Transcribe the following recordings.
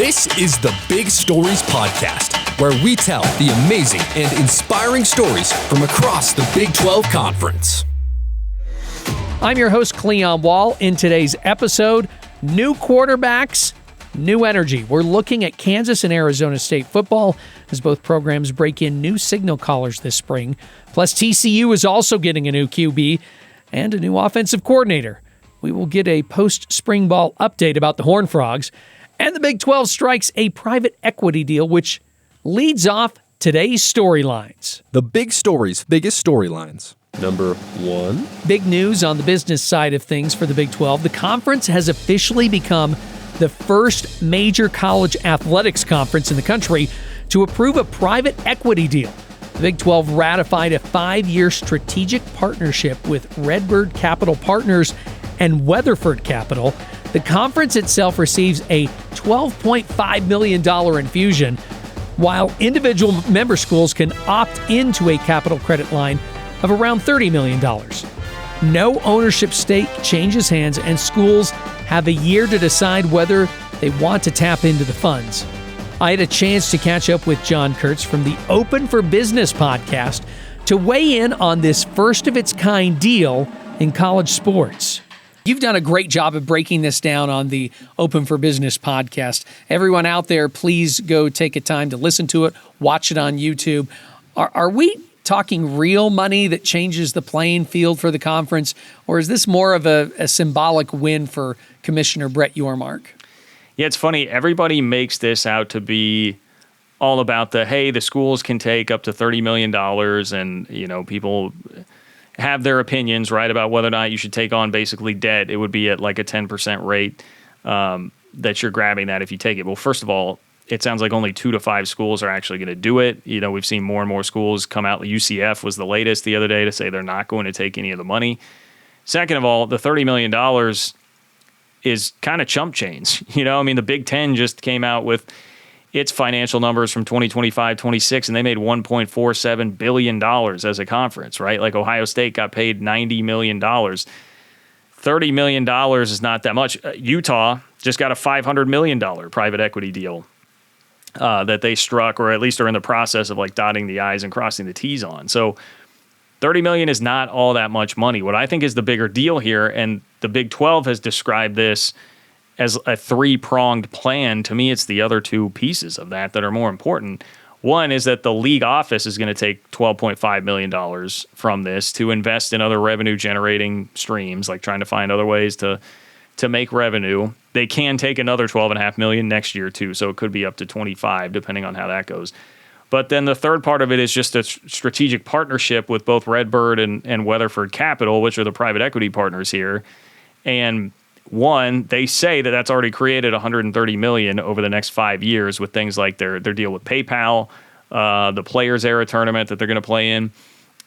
This is the Big Stories Podcast, where we tell the amazing and inspiring stories from across the Big 12 Conference. I'm your host, Cleon Wall. In today's episode, new quarterbacks, new energy. We're looking at Kansas and Arizona State football as both programs break in new signal callers this spring. Plus, TCU is also getting a new QB and a new offensive coordinator. We will get a post-spring ball update about the Horned Frogs. And the Big 12 strikes a private equity deal, which leads off today's storylines. The big stories, biggest storylines. Number 1. Big news on the business side of things for the Big 12. The conference has officially become the first major college athletics conference in the country to approve a private equity deal. The Big 12 ratified a 5-year strategic partnership with Redbird Capital Partners and Weatherford Capital. The conference itself receives a $12.5 million infusion, while individual member schools can opt into a capital credit line of around $30 million. No ownership stake changes hands, and schools have a year to decide whether they want to tap into the funds. I had a chance to catch up with John Kurtz from the Open for Business podcast to weigh in on this first-of-its-kind deal in college sports. You've done a great job of breaking this down on the Open for Business podcast. Everyone out there, please go take a time to listen to it, watch it on YouTube. Are we talking real money that changes the playing field for the conference, or is this more of a symbolic win for Commissioner Brett Yormark? Yeah, it's funny. Everybody makes this out to be all about the schools can take up to $30 million and, people have their opinions, right, about whether or not you should take on basically debt. It would be at like a 10% rate that you're grabbing that if you take it. Well, first of all, it sounds like only 2 to 5 schools are actually going to do it. We've seen more and more schools come out. UCF was the latest the other day to say they're not going to take any of the money. Second of all, the $30 million is kind of chump change. The Big Ten just came out with its financial numbers from 2025-26, and they made $1.47 billion as a conference, right? Like Ohio State got paid $90 million. $30 million is not that much. Utah just got a $500 million private equity deal that they struck, or at least are in the process of like dotting the I's and crossing the T's on. So $30 million is not all that much money. What I think is the bigger deal here, and the Big 12 has described this as a 3-pronged plan. To me, it's the other 2 pieces of that are more important. One is that the league office is going to take $12.5 million from this to invest in other revenue-generating streams, like trying to find other ways to make revenue. They can take another $12.5 million next year, too, so it could be up to 25, depending on how that goes. But then the third part of it is just a strategic partnership with both Redbird and Weatherford Capital, which are the private equity partners here. And one, they say that that's already created $130 million over the next 5 years with things like their deal with PayPal, the Players Era tournament that they're going to play in.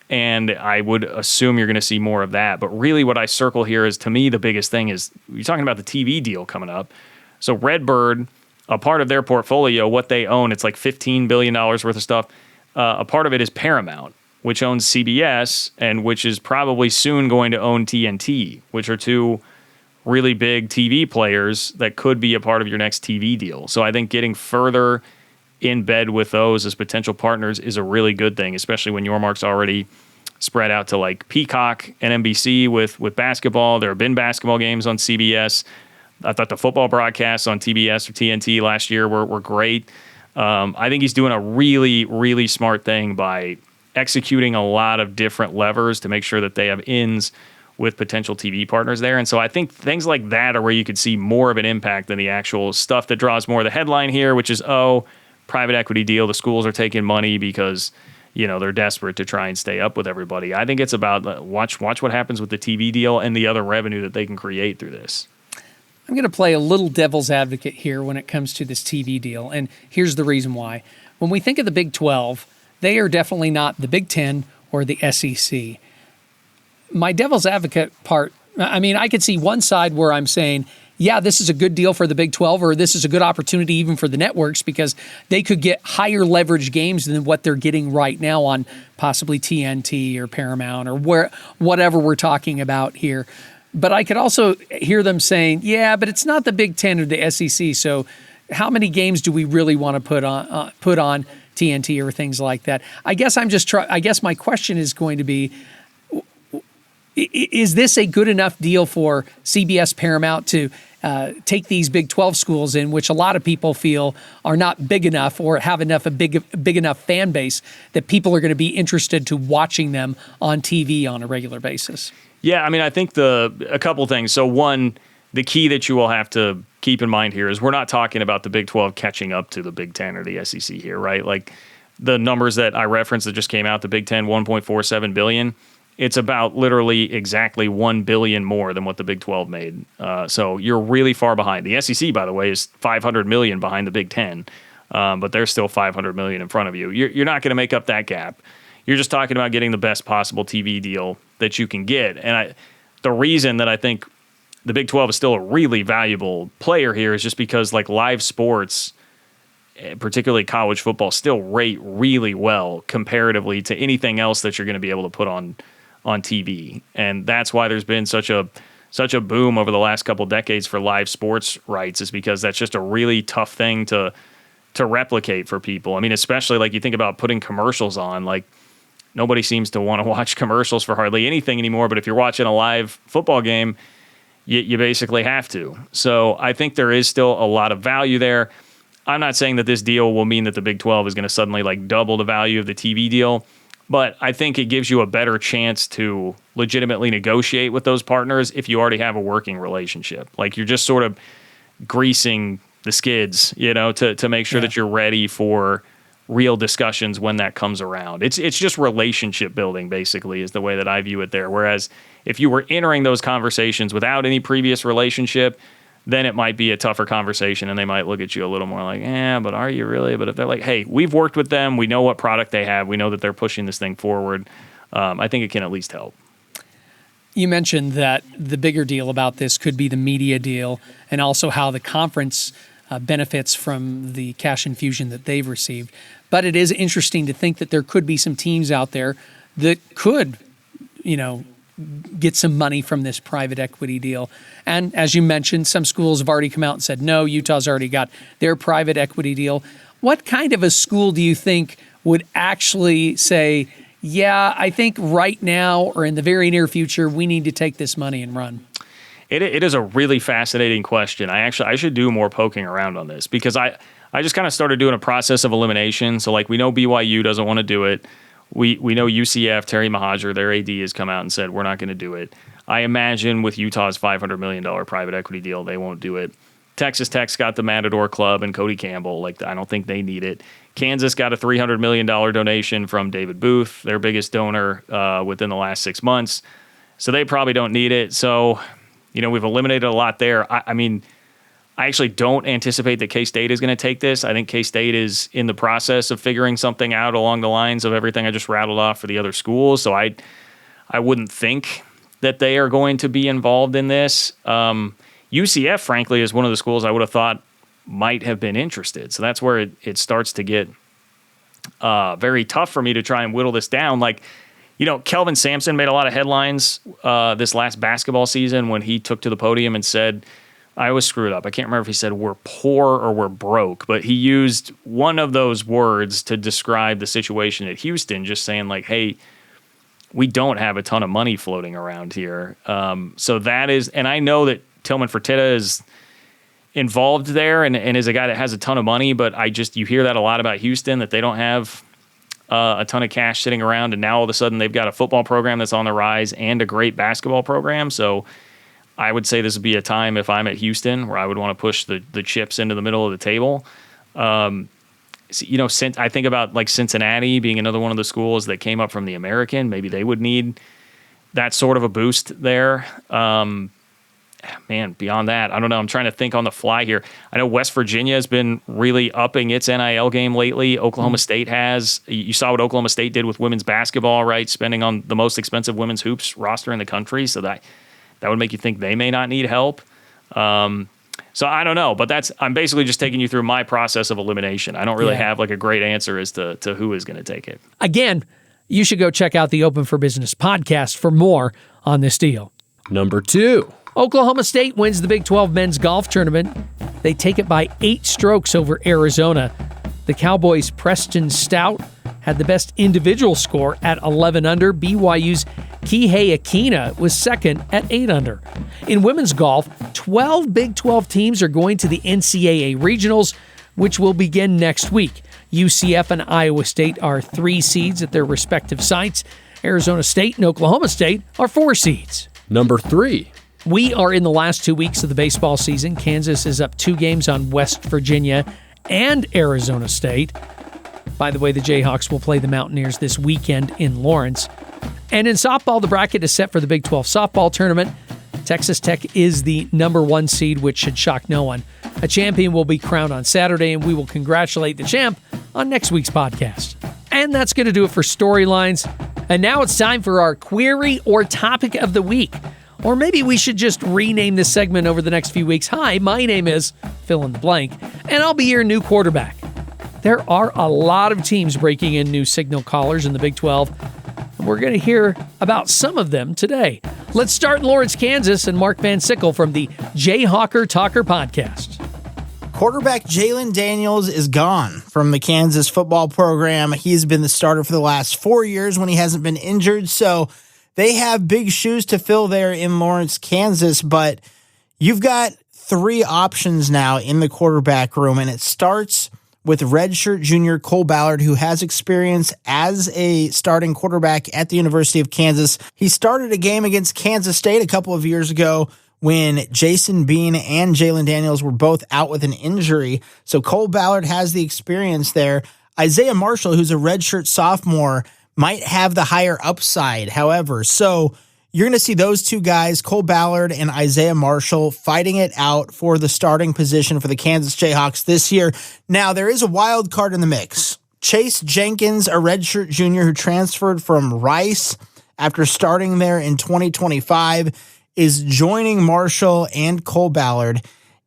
And I would assume you're going to see more of that. But really what I circle here is, to me, the biggest thing is you're talking about the TV deal coming up. So Redbird, a part of their portfolio, what they own, it's like $15 billion worth of stuff. A part of it is Paramount, which owns CBS and which is probably soon going to own TNT, which are 2 really big TV players that could be a part of your next TV deal. So I think getting further in bed with those as potential partners is a really good thing, especially when Yormark's already spread out to like Peacock and NBC with basketball. There have been basketball games on CBS. I thought the football broadcasts on TBS or TNT last year were great. I think he's doing a really, really smart thing by executing a lot of different levers to make sure that they have ins with potential TV partners there. And so I think things like that are where you could see more of an impact than the actual stuff that draws more of the headline here, which is, private equity deal. The schools are taking money because, they're desperate to try and stay up with everybody. I think it's about watch what happens with the TV deal and the other revenue that they can create through this. I'm going to play a little devil's advocate here when it comes to this TV deal, and here's the reason why. When we think of the Big 12, they are definitely not the Big 10 or the SEC. My devil's advocate part, I could see one side where I'm saying, yeah, this is a good deal for the Big 12, or this is a good opportunity even for the networks because they could get higher leverage games than what they're getting right now on possibly TNT or Paramount or whatever we're talking about here. But I could also hear them saying, yeah, but it's not the Big 10 or the SEC, so how many games do we really want to put on TNT or things like that? I guess I guess my question is going to be, is this a good enough deal for CBS Paramount to take these Big 12 schools in, which a lot of people feel are not big enough or have a big enough fan base that people are going to be interested to watching them on TV on a regular basis? Yeah, I mean, I think a couple things. So one, the key that you will have to keep in mind here is we're not talking about the Big 12 catching up to the Big 10 or the SEC here, right? Like the numbers that I referenced that just came out, the Big 10, $1.47 billion. It's about literally exactly $1 billion more than what the Big 12 made. So you're really far behind. The SEC, by the way, is $500 million behind the Big 10, but they're still $500 million in front of you. You're not going to make up that gap. You're just talking about getting the best possible TV deal that you can get. And the reason that I think the Big 12 is still a really valuable player here is just because like live sports, particularly college football, still rate really well comparatively to anything else that you're going to be able to put on TV. And that's why there's been such a boom over the last couple of decades for live sports rights, is because that's just a really tough thing to replicate for people. I mean, especially like you think about putting commercials on, like nobody seems to want to watch commercials for hardly anything anymore. But if you're watching a live football game, you basically have to. So I think there is still a lot of value there. I'm not saying that this deal will mean that the Big 12 is going to suddenly like double the value of the TV deal, but I think it gives you a better chance to legitimately negotiate with those partners if you already have a working relationship. Like you're just sort of greasing the skids, to make sure that you're ready for real discussions when that comes around. It's just relationship building, basically, is the way that I view it there. Whereas if you were entering those conversations without any previous relationship, then it might be a tougher conversation and they might look at you a little more like, but are you really? But if they're like, hey, we've worked with them, we know what product they have, we know that they're pushing this thing forward, I think it can at least help. You mentioned that the bigger deal about this could be the media deal and also how the conference benefits from the cash infusion that they've received. But it is interesting to think that there could be some teams out there that could, get some money from this private equity deal. And as you mentioned, some schools have already come out and said, no, Utah's already got their private equity deal. What kind of a school do you think would actually say, yeah, I think right now or in the very near future, we need to take this money and run? It is a really fascinating question. I should do more poking around on this because I just kind of started doing a process of elimination. So like we know BYU doesn't want to do it. We know UCF, Terry Mahajer, their AD has come out and said, we're not going to do it. I imagine with Utah's $500 million private equity deal, they won't do it. Texas Tech's got the Matador Club and Cody Campbell. Like, I don't think they need it. Kansas got a $300 million donation from David Booth, their biggest donor within the last 6 months. So they probably don't need it. So, we've eliminated a lot there. I mean, I actually don't anticipate that K-State is going to take this. I think K-State is in the process of figuring something out along the lines of everything I just rattled off for the other schools. So I wouldn't think that they are going to be involved in this. UCF, frankly, is one of the schools I would have thought might have been interested. So that's where it starts to get very tough for me to try and whittle this down. Like, Kelvin Sampson made a lot of headlines this last basketball season when he took to the podium and said, I was screwed up. I can't remember if he said we're poor or we're broke, but he used one of those words to describe the situation at Houston, just saying like, hey, we don't have a ton of money floating around here. So that is, and I know that Tillman Fertitta is involved there and is a guy that has a ton of money, but you hear that a lot about Houston, that they don't have a ton of cash sitting around, and now all of a sudden they've got a football program that's on the rise and a great basketball program. So I would say this would be a time, if I'm at Houston, where I would want to push the chips into the middle of the table. Since I think about like Cincinnati being another one of the schools that came up from the American, maybe they would need that sort of a boost there. Man, beyond that, I don't know. I'm trying to think on the fly here. I know West Virginia has been really upping its NIL game lately. Oklahoma State has. You saw what Oklahoma State did with women's basketball, right? Spending on the most expensive women's hoops roster in the country. So that would make you think they may not need help. So I don't know, but I'm basically just taking you through my process of elimination. I don't really have like a great answer as to who is going to take it. Again, you should go check out the Open for Business podcast for more on this deal. Number 2. Oklahoma State wins the Big 12 men's golf tournament. They take it by 8 strokes over Arizona. The Cowboys' Preston Stout had the best individual score at 11 under. BYU's Kihei Akina was second at 8 under. In women's golf, 12 Big 12 teams are going to the NCAA Regionals, which will begin next week. UCF and Iowa State are 3 seeds at their respective sites. Arizona State and Oklahoma State are 4 seeds. Number 3. We are in the last 2 weeks of the baseball season. Kansas is up 2 games on West Virginia and Arizona State. By the way, the Jayhawks will play the Mountaineers this weekend in Lawrence. And in softball, the bracket is set for the Big 12 softball tournament. Texas Tech is the number 1 seed, which should shock no one. A champion will be crowned on Saturday, and we will congratulate the champ on next week's podcast. And that's going to do it for storylines. And now it's time for our query or topic of the week. Or maybe we should just rename this segment over the next few weeks. Hi, my name is fill in the blank, and I'll be your new quarterback. There are a lot of teams breaking in new signal callers in the Big 12, and we're going to hear about some of them today. Let's start in Lawrence, Kansas, and Mark Van Sickle from the Jayhawker Talker Podcast. Quarterback Jalon Daniels is gone from the Kansas football program. He's been the starter for the last 4 years when he hasn't been injured, so they have big shoes to fill there in Lawrence, Kansas, but you've got 3 options now in the quarterback room, and it starts with redshirt junior Cole Ballard, who has experience as a starting quarterback at the University of Kansas. He started a game against Kansas State a couple of years ago when Jason Bean and Jalon Daniels were both out with an injury. So Cole Ballard has the experience there. Isaiah Marshall, who's a redshirt sophomore, might have the higher upside, however. So you're going to see those 2 guys, Cole Ballard and Isaiah Marshall, fighting it out for the starting position for the Kansas Jayhawks this year. Now, there is a wild card in the mix. Chase Jenkins, a redshirt junior who transferred from Rice after starting there in 2025, is joining Marshall and Cole Ballard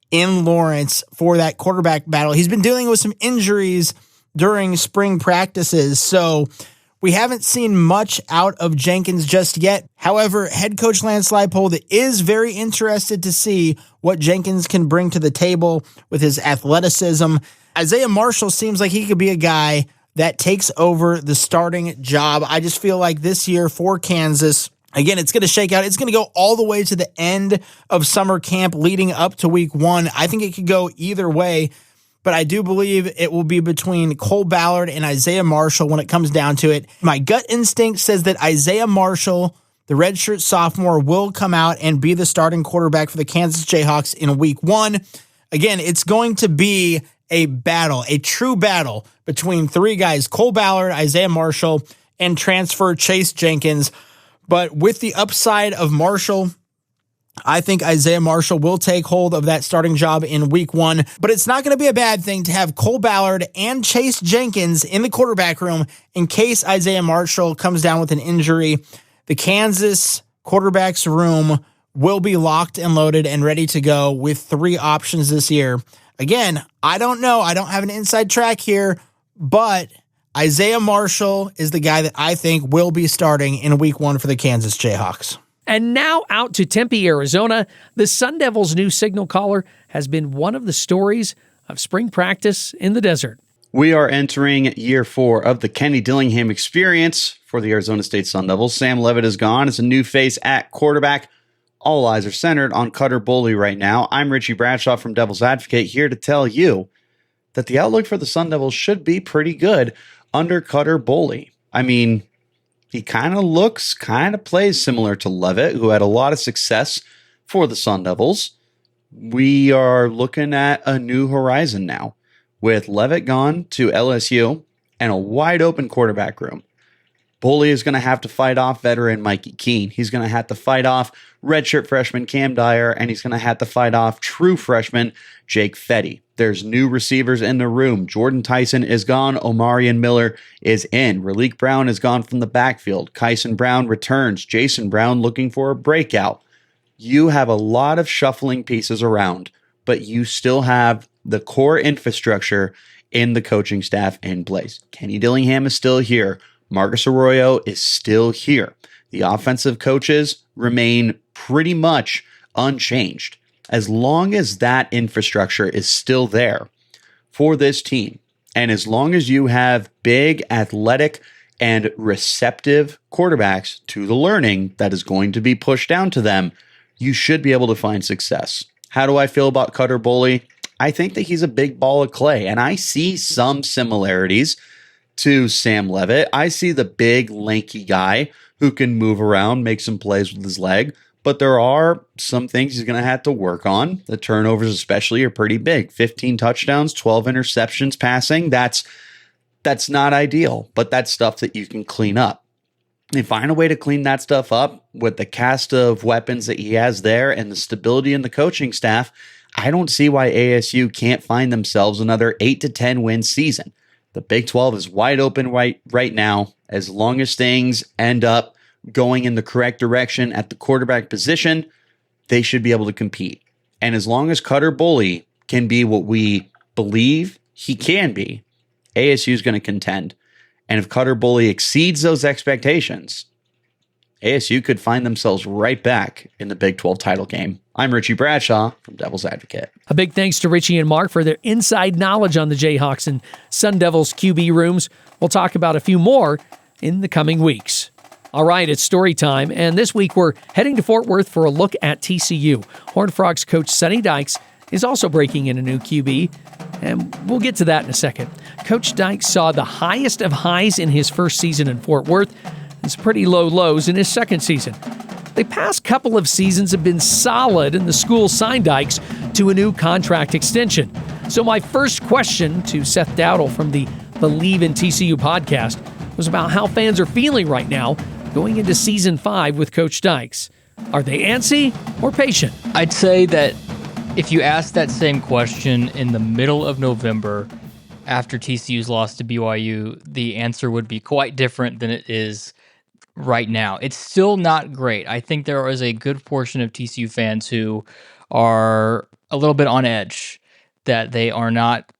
in Lawrence for that quarterback battle. He's been dealing with some injuries during spring practices, so we haven't seen much out of Jenkins just yet. However, head coach Lance Leipold is very interested to see what Jenkins can bring to the table with his athleticism. Isaiah Marshall seems like he could be a guy that takes over the starting job. I just feel like this year for Kansas, again, it's going to shake out. It's going to go all the way to the end of summer camp leading up to week 1. I think it could go either way, but I do believe it will be between Cole Ballard and Isaiah Marshall when it comes down to it. My gut instinct says that Isaiah Marshall, the redshirt sophomore, will come out and be the starting quarterback for the Kansas Jayhawks in week 1. Again, it's going to be a battle, a true battle between 3 guys, Cole Ballard, Isaiah Marshall, and transfer Chase Jenkins. But with the upside of Marshall, I think Isaiah Marshall will take hold of that starting job in week 1, but it's not going to be a bad thing to have Cole Ballard and Chase Jenkins in the quarterback room in case Isaiah Marshall comes down with an injury. The Kansas quarterback's room will be locked and loaded and ready to go with 3 options this year. Again, I don't know. I don't have an inside track here, but Isaiah Marshall is the guy that I think will be starting in week 1 for the Kansas Jayhawks. And now out to Tempe, Arizona. The Sun Devils' new signal caller has been one of the stories of spring practice in the desert. We are entering year 4 of the Kenny Dillingham experience for the Arizona State Sun Devils. Sam Levitt is gone. It's a new face at quarterback. All eyes are centered on Cutter Boley right now. I'm Richie Bradshaw from Devil's Advocate, here to tell you that the outlook for the Sun Devils should be pretty good under Cutter Boley. I mean, he kind of plays similar to Levitt, who had a lot of success for the Sun Devils. We are looking at a new horizon now, with Levitt gone to LSU and a wide open quarterback room. Boley is going to have to fight off veteran Mikey Keene. He's going to have to fight off redshirt freshman Cam Dyer, and he's going to have to fight off true freshman Jake Fetty. There's new receivers in the room. Jordan Tyson is gone. Omarion Miller is in. Raleek Brown is gone from the backfield. Kyson Brown returns. Jason Brown looking for a breakout. You have a lot of shuffling pieces around, but you still have the core infrastructure in the coaching staff in place. Kenny Dillingham is still here. Marcus Arroyo is still here. The offensive coaches remain pretty much unchanged. As long as that infrastructure is still there for this team, and as long as you have big, athletic, and receptive quarterbacks to the learning that is going to be pushed down to them, you should be able to find success. How do I feel about Cutter Boley? I think that he's a big ball of clay, and I see some similarities to Sam Leavitt. I see the big, lanky guy who can move around, make some plays with his leg, but there are some things he's going to have to work on. The turnovers especially are pretty big. 15 touchdowns, 12 interceptions passing. That's not ideal, but that's stuff that you can clean up. And find a way to clean that stuff up with the cast of weapons that he has there and the stability in the coaching staff. I don't see why ASU can't find themselves another 8 to 10 win season. The Big 12 is wide open right now. As long as things end up going in the correct direction at the quarterback position, they should be able to compete. And as long as Cutter Boley can be what we believe he can be, ASU is going to contend. And if Cutter Boley exceeds those expectations, ASU could find themselves right back in the Big 12 title game. I'm Richie Bradshaw from Devil's Advocate. A big thanks to Richie and Mark for their inside knowledge on the Jayhawks and Sun Devils QB rooms. We'll talk about a few more in the coming weeks. All right, it's story time, and this week we're heading to Fort Worth for a look at TCU. Horned Frogs coach Sonny Dykes is also breaking in a new QB, and we'll get to that in a second. Coach Dykes saw the highest of highs in his first season in Fort Worth and some pretty low lows in his second season. The past couple of seasons have been solid, and the school signed Dykes to a new contract extension. So my first question to Seth Dowdell from the Believe in TCU podcast was about how fans are feeling right now going into Season 5 with Coach Dykes. Are they antsy or patient? I'd say that if you ask that same question in the middle of November after TCU's loss to BYU, the answer would be quite different than it is right now. It's still not great. I think there is a good portion of TCU fans who are a little bit on edge, that they are not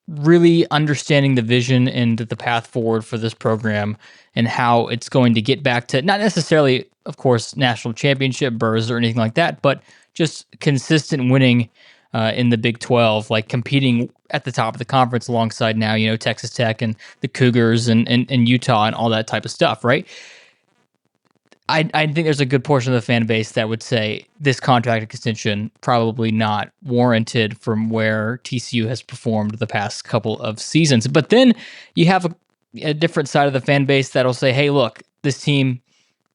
really understanding the vision and the path forward for this program and how it's going to get back to, not necessarily, of course, national championship berths or anything like that, but just consistent winning in the Big 12, like competing at the top of the conference alongside now, Texas Tech and the Cougars and Utah and all that type of stuff, right? I think there's a good portion of the fan base that would say this contract extension probably not warranted from where TCU has performed the past couple of seasons. But then you have a different side of the fan base that'll say, hey, look, this team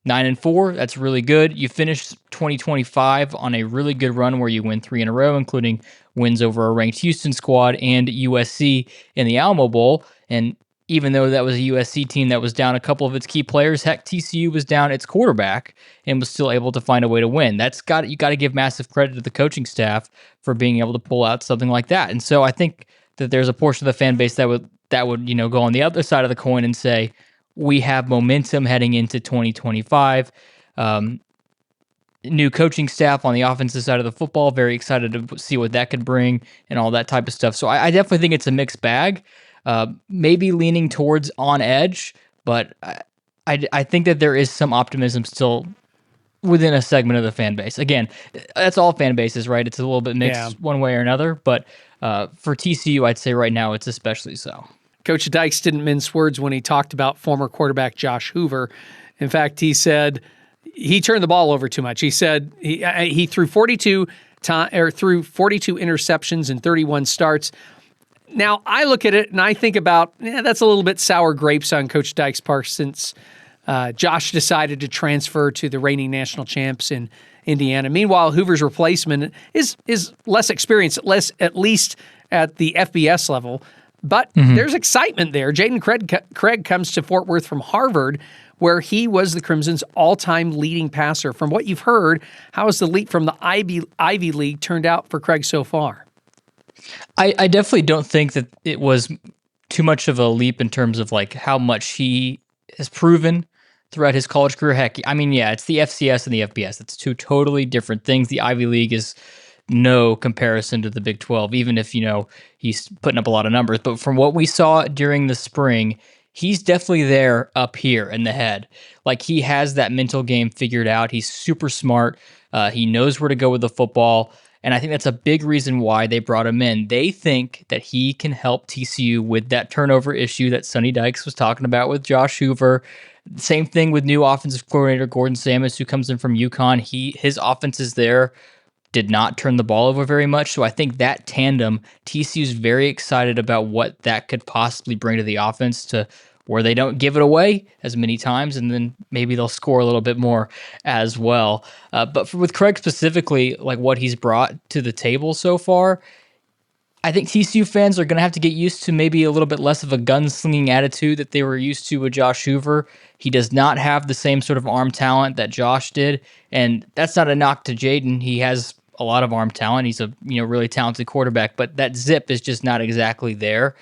9-4, that's really good. You finished 2025 on a really good run where you win 3 in a row, including wins over a ranked Houston squad and USC in the Alamo Bowl. And even though that was a USC team that was down a couple of its key players, heck, TCU was down its quarterback and was still able to find a way to win. You got to give massive credit to the coaching staff for being able to pull out something like that. And so I think that there's a portion of the fan base that would go on the other side of the coin and say, we have momentum heading into 2025. New coaching staff on the offensive side of the football, very excited to see what that could bring and all that type of stuff. So I definitely think it's a mixed bag. Maybe leaning towards on edge, but I think that there is some optimism still within a segment of the fan base. Again, that's all fan bases, right? It's a little bit mixed one way or another, but for TCU, I'd say right now it's especially so. Coach Dykes didn't mince words when he talked about former quarterback Josh Hoover. In fact, he said he turned the ball over too much. He said he threw 42 interceptions and 31 starts. Now, I look at it and I think about, that's a little bit sour grapes on Coach Dykes' part since Josh decided to transfer to the reigning national champs in Indiana. Meanwhile, Hoover's replacement is less experienced, at least at the FBS level. But there's excitement there. Jayden Craig comes to Fort Worth from Harvard, where he was the Crimson's all-time leading passer. From what you've heard, how has the leap from the Ivy League turned out for Craig so far? I definitely don't think that it was too much of a leap in terms of like how much he has proven throughout his college career. Heck, I mean, yeah, it's the FCS and the FBS. It's two totally different things. The Ivy League is no comparison to the Big 12, even if, he's putting up a lot of numbers. But from what we saw during the spring, he's definitely there up here in the head. Like, he has that mental game figured out. He's super smart. He knows where to go with the football. And I think that's a big reason why they brought him in. They think that he can help TCU with that turnover issue that Sonny Dykes was talking about with Josh Hoover. Same thing with new offensive coordinator Gordon Samis, who comes in from UConn. His offenses there did not turn the ball over very much. So I think that tandem, TCU's very excited about what that could possibly bring to the offense, to where they don't give it away as many times, and then maybe they'll score a little bit more as well. But with Craig specifically, like what he's brought to the table so far, I think TCU fans are going to have to get used to maybe a little bit less of a gunslinging attitude that they were used to with Josh Hoover. He does not have the same sort of arm talent that Josh did, and that's not a knock to Jayden. He has a lot of arm talent. He's a really talented quarterback, but that zip is just not exactly there.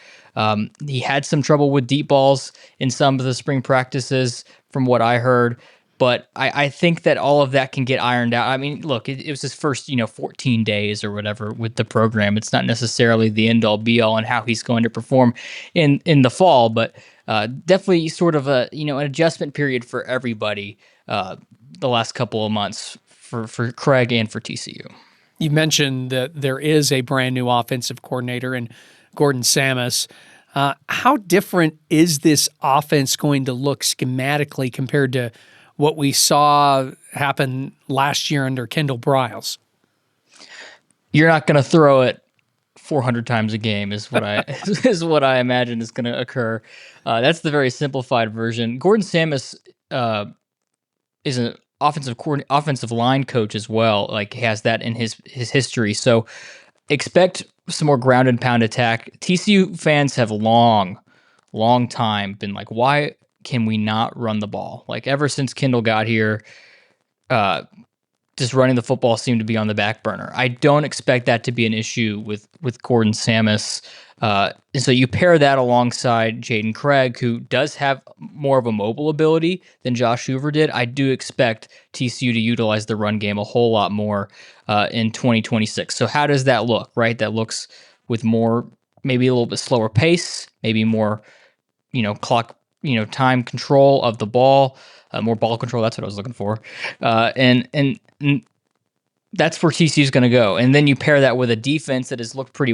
He had some trouble with deep balls in some of the spring practices, from what I heard. But I think that all of that can get ironed out. I mean, look, it was his first, 14 days or whatever with the program. It's not necessarily the end-all, be-all on how he's going to perform in the fall, but definitely sort of an adjustment period for everybody the last couple of months for Craig and for TCU. You mentioned that there is a brand new offensive coordinator in Gordon Samis. How different is this offense going to look schematically compared to what we saw happen last year under Kendall Briles? You're not going to throw it 400 times a game is what I imagine is going to occur. That's the very simplified version. Gordon Samis is an offensive line coach as well. Like, he has that in his history. So expect some more ground and pound attack. TCU fans have long time been like, why can we not run the ball? Like, ever since Kendall got here, just running the football seemed to be on the back burner. I don't expect that to be an issue with Gordon Samis. And so you pair that alongside Jayden Craig, who does have more of a mobile ability than Josh Hoover did. I do expect TCU to utilize the run game a whole lot more in 2026. So how does that look, right? That looks with more, maybe a little bit slower pace, maybe more, clock, time control of the ball, more ball control. That's what I was looking for. And that's where TCU's going to go. And then you pair that with a defense that has looked pretty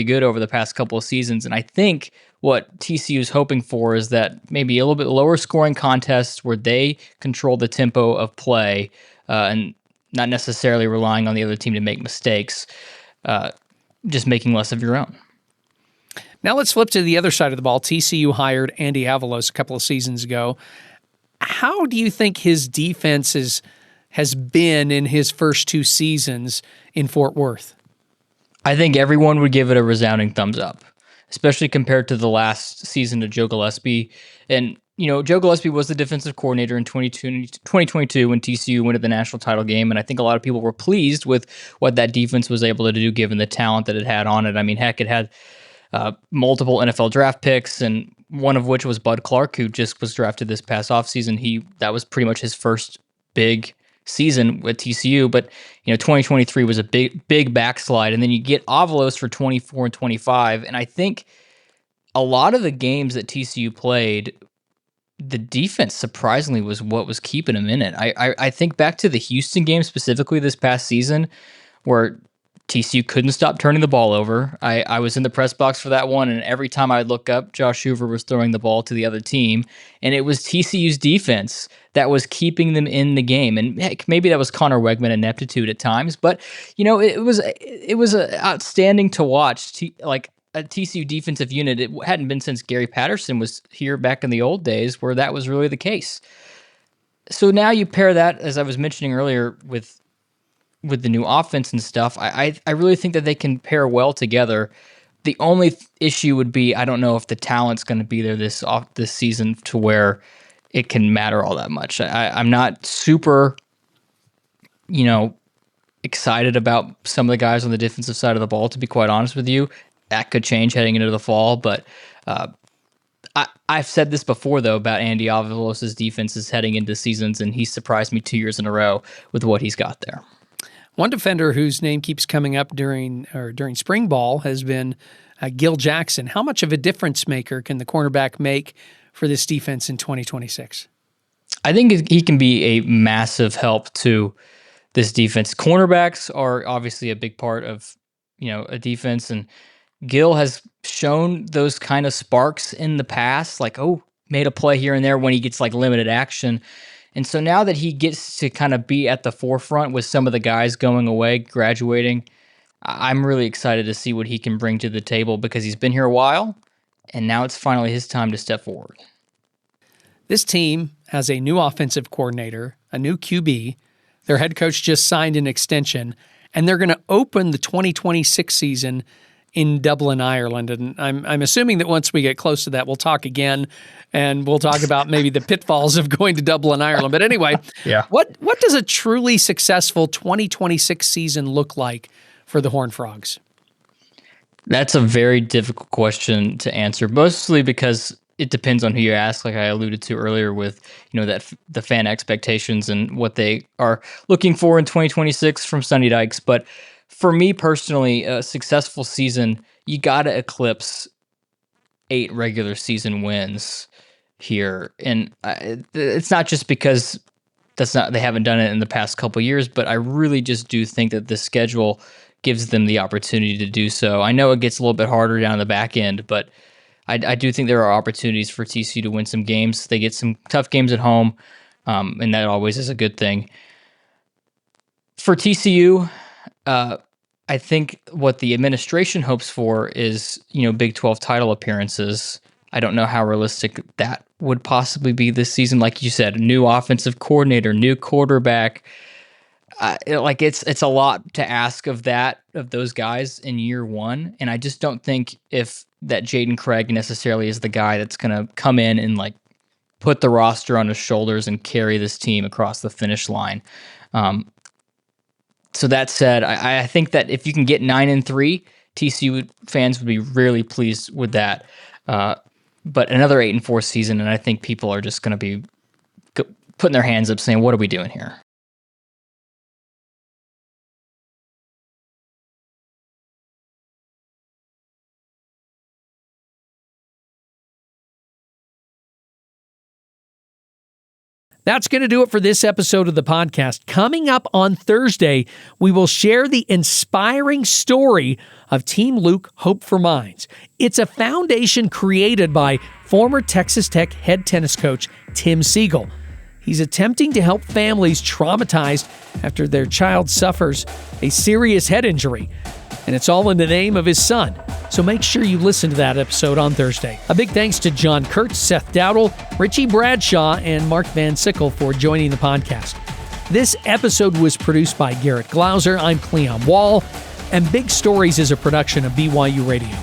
good over the past couple of seasons. And I think what TCU is hoping for is that maybe a little bit lower scoring contests where they control the tempo of play and not necessarily relying on the other team to make mistakes, just making less of your own. Now let's flip to the other side of the ball. TCU hired Andy Avalos a couple of seasons ago. How do you think his defense has been in his first two seasons in Fort Worth? I think everyone would give it a resounding thumbs up, especially compared to the last season of Joe Gillespie. And, Joe Gillespie was the defensive coordinator in 2022 when TCU went to the national title game. And I think a lot of people were pleased with what that defense was able to do given the talent that it had on it. I mean, heck, it had multiple NFL draft picks, and one of which was Bud Clark, who just was drafted this past offseason. That was pretty much his first big season with TCU, but 2023 was a big backslide, and then you get Avalos for 24 and 25, and I think a lot of the games that TCU played, the defense surprisingly was what was keeping them in it. I think back to the Houston game specifically this past season, where TCU couldn't stop turning the ball over. I was in the press box for that one, and every time I look up, Josh Hoover was throwing the ball to the other team, and it was TCU's defense that was keeping them in the game. And heck, maybe that was Connor Wegman ineptitude at times, but it was outstanding to watch. Like a TCU defensive unit, it hadn't been since Gary Patterson was here back in the old days where that was really the case. So now you pair that, as I was mentioning earlier, with the new offense and stuff, I really think that they can pair well together. The only issue would be, I don't know if the talent's going to be there this season to where it can matter all that much. I'm not super, excited about some of the guys on the defensive side of the ball, to be quite honest with you. That could change heading into the fall, but I've said this before, though, about Andy Avalos' defenses heading into seasons, and he surprised me 2 years in a row with what he's got there. One defender whose name keeps coming up during spring ball has been Gil Jackson. How much of a difference maker can the cornerback make for this defense in 2026? I think he can be a massive help to this defense. Cornerbacks are obviously a big part of, a defense, and Gill has shown those kind of sparks in the past, like, made a play here and there when he gets like limited action. And so now that he gets to kind of be at the forefront with some of the guys going away, graduating, I'm really excited to see what he can bring to the table, because he's been here a while, and now it's finally his time to step forward. This team has a new offensive coordinator, a new QB. Their head coach just signed an extension, and they're going to open the 2026 season in Dublin, Ireland. And I'm assuming that once we get close to that, we'll talk again, and we'll talk about maybe the pitfalls of going to Dublin, Ireland. But anyway, what does a truly successful 2026 season look like for the Horned Frogs? That's a very difficult question to answer, mostly because it depends on who you ask, like I alluded to earlier with, that the fan expectations and what they are looking for in 2026 from Sonny Dykes. But for me personally, a successful season, you got to eclipse 8 regular season wins here. And it's not just because they haven't done it in the past couple of years, but I really just do think that the schedule gives them the opportunity to do so. I know it gets a little bit harder down the back end, but I do think there are opportunities for TCU to win some games. They get some tough games at home, and that always is a good thing. For TCU, I think what the administration hopes for is, Big 12 title appearances. I don't know how realistic that would possibly be this season. Like you said, new offensive coordinator, new quarterback. It's a lot to ask of those guys in year one. And I just don't think if that Jayden Craig necessarily is the guy that's going to come in and like put the roster on his shoulders and carry this team across the finish line. So that said, I think that if you can get 9-3, TCU fans would be really pleased with that. But another 8-4 season, and I think people are just going to be putting their hands up saying, what are we doing here? That's going to do it for this episode of the podcast. Coming up on Thursday, we will share the inspiring story of Team Luke Hope for Minds. It's a foundation created by former Texas Tech head tennis coach Tim Siegel. He's attempting to help families traumatized after their child suffers a serious head injury. And it's all in the name of his son. So make sure you listen to that episode on Thursday. A big thanks to John Kurtz, Seth Dowdell, Richie Bradshaw, and Mark Van Sickle for joining the podcast. This episode was produced by Garrett Glauser. I'm Cleon Wall, and Big Stories is a production of BYU Radio.